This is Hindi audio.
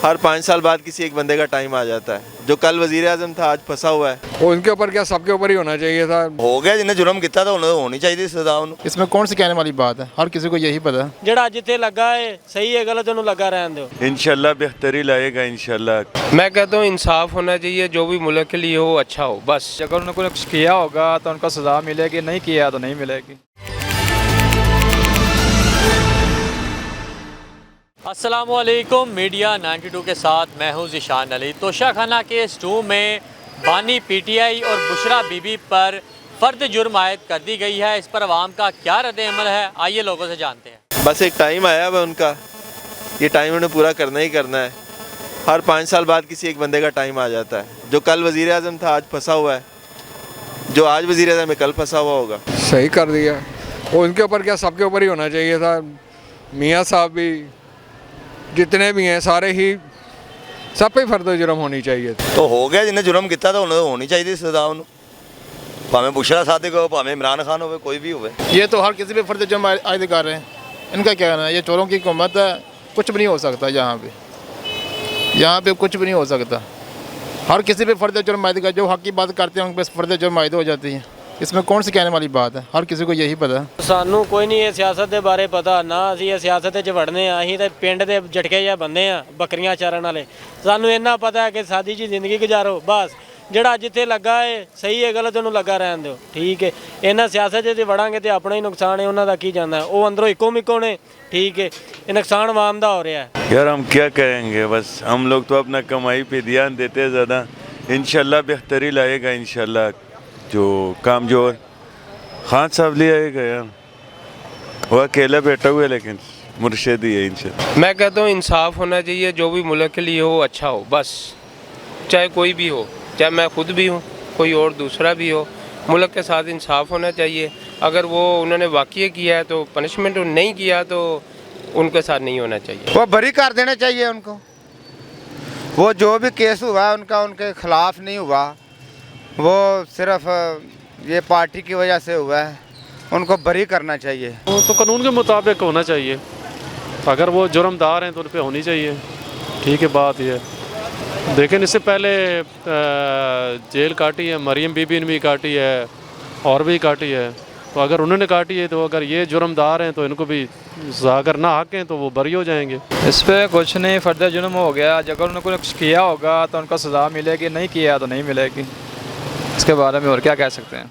हर 5 साल बाद किसी एक बंदे का टाइम आ जाता है। जो कल वजीर आजम था आज फंसा हुआ है। वो उनके ऊपर क्या सबके ऊपर ही होना चाहिए था। हो गया जिन्हें जुर्म किया था उन्हें होनी चाहिए सजा। इसमें कौन सी कहने वाली बात है, हर किसी को यही पता है। ਜਿਹੜਾ ਜਿੱਥੇ ਲੱਗਾ है सही है गलत ਉਹਨੂੰ ਲੱਗਾ ਰਹਿਣ ਦਿਓ। इंशाल्लाह बेहतरी लाएगा इंशाल्लाह। मैं कहता हूँ इंसाफ होना चाहिए, जो भी मुल्क के लिए हो अच्छा हो बस। अगर उन्होंने कुछ किया होगा तो उनको सज़ा मिलेगी, नहीं किया तो नहीं मिलेगी। अस्सलामुअलैकुम, मीडिया 92 के साथ मैं हूँ ज़िशान अली। तोशाखाना के स्टू में बानी पीटीआई और बुशरा बीबी पर फ़र्द जुर्म आयद कर दी गई है। इस पर आवाम का क्या रद्द-ए-अमल है, आइए लोगों से जानते हैं। बस एक टाइम आया हुआ उनका, ये टाइम उन्हें पूरा करना ही करना है। हर 5 साल बाद किसी एक बंदे का टाइम आ जाता है। जो कल वजीर आजम था आज फंसा हुआ है, जो आज वजीर आजम में कल फंसा हुआ होगा। सही कर दिया। वो उनके ऊपर क्या सबके ऊपर ही होना चाहिए था। मियाँ साहब भी जितने भी हैं सारे ही सब पे फर्द जुर्म होनी चाहिए। तो हो गया जिन्हें जुर्म किया था उन्हें होनी चाहिए सजा। भावें बुशरा सादिक हो, भावें इमरान खान हो, कोई भी हो। ये तो हर किसी पे फर्द जुर्म आयद कर रहे हैं। इनका क्या कहना है, ये चोरों की हुकूमत है, कुछ भी नहीं हो सकता। यहाँ पे कुछ भी नहीं हो सकता। हर किसी पे फर्द जुर्म आयद कर, जो हक की बात करते हैं उन पर फर्द जुर्म आयद हो जाती है। इसमें कौन सी कहने वाली बात है, हर किसी को यही पता है। ਸਾਨੂੰ ਕੋਈ ਨਹੀਂ ਇਹ ਸਿਆਸਤ ਦੇ ਬਾਰੇ ਪਤਾ ਨਾ, ਅਸੀਂ ਇਹ ਸਿਆਸਤ 'ਚ ਵੜਨੇ ਆ। ਅਸੀਂ ਤਾਂ ਪਿੰਡ ਦੇ ਝਟਕੇ ਜਿਹੇ ਬੰਦੇ ਆ, ਬੱਕਰੀਆਂ ਚਾਰਨ ਵਾਲੇ। ਸਾਨੂੰ ਇੰਨਾ ਪਤਾ ਹੈ ਕਿ ਸਾਦੀ ਜੀ ਜ਼ਿੰਦਗੀ ਗੁਜ਼ਾਰੋ ਬਸ। ਜਿਹੜਾ ਜਿੱਥੇ ਲੱਗਾ ਹੈ ਸਹੀ ਹੈ ਗਲਤ ਉਹਨੂੰ ਲੱਗਾ ਰਹਿਣ ਦਿਓ, ਠੀਕ ਹੈ। ਇਹਨਾਂ ਸਿਆਸਤ 'ਚ ਵੜਾਂਗੇ ਤੇ ਆਪਣਾ ਹੀ ਨੁਕਸਾਨ ਹੈ, ਉਹਨਾਂ ਦਾ ਕੀ ਜਾਂਦਾ। ਉਹ ਅੰਦਰੋਂ ਇੱਕੋ ਮਿੱਕੋ ਨੇ, ठीक है। ये नुकसान आवाम का हो रहा है। यार हम क्या करेंगे, बस हम लोग तो अपना कमाई पे ध्यान देते हैं ज़्यादा। इंशाल्लाह बेहतरी लाएगा इंशाल्लाह। जो काम जो खान साहब ले आएगा यार, वो अकेला बैठा हुआ है लेकिन मुर्शिद ही है इंशाल्लाह। मैं कहता हूँ इंसाफ होना चाहिए, जो भी मुल्क के लिए हो अच्छा हो बस। चाहे कोई भी हो, चाहे मैं खुद भी हूँ, कोई और दूसरा भी हो, मुल्क के साथ इंसाफ होना चाहिए। अगर वो उन्होंने वाक़या किया है तो पनिशमेंट, नहीं किया तो उनके साथ नहीं होना चाहिए। वो बरी कर देना चाहिए उनको। वो जो भी केस हुआ है उनका उनके ख़िलाफ़ नहीं हुआ, वो सिर्फ ये पार्टी की वजह से हुआ है। उनको बरी करना चाहिए। वो तो कानून के मुताबिक होना चाहिए। अगर वो जुर्मदार हैं तो उन पर होनी चाहिए, ठीक है बात ये। लेकिन इससे पहले जेल काटी है, मरियम बीबी ने भी काटी है और भी काटी है। तो अगर उन्होंने काटी है तो अगर ये जुर्मदार हैं तो इनको भी अगर ना हक हैं तो वो बरी हो जाएंगे। इस पर कुछ नहीं, फ़र्द जुर्म हो गया। अगर उन्होंने कुछ किया होगा तो उनको सज़ा मिलेगी, नहीं किया तो नहीं मिलेगी। इसके बारे में और क्या कह सकते हैं।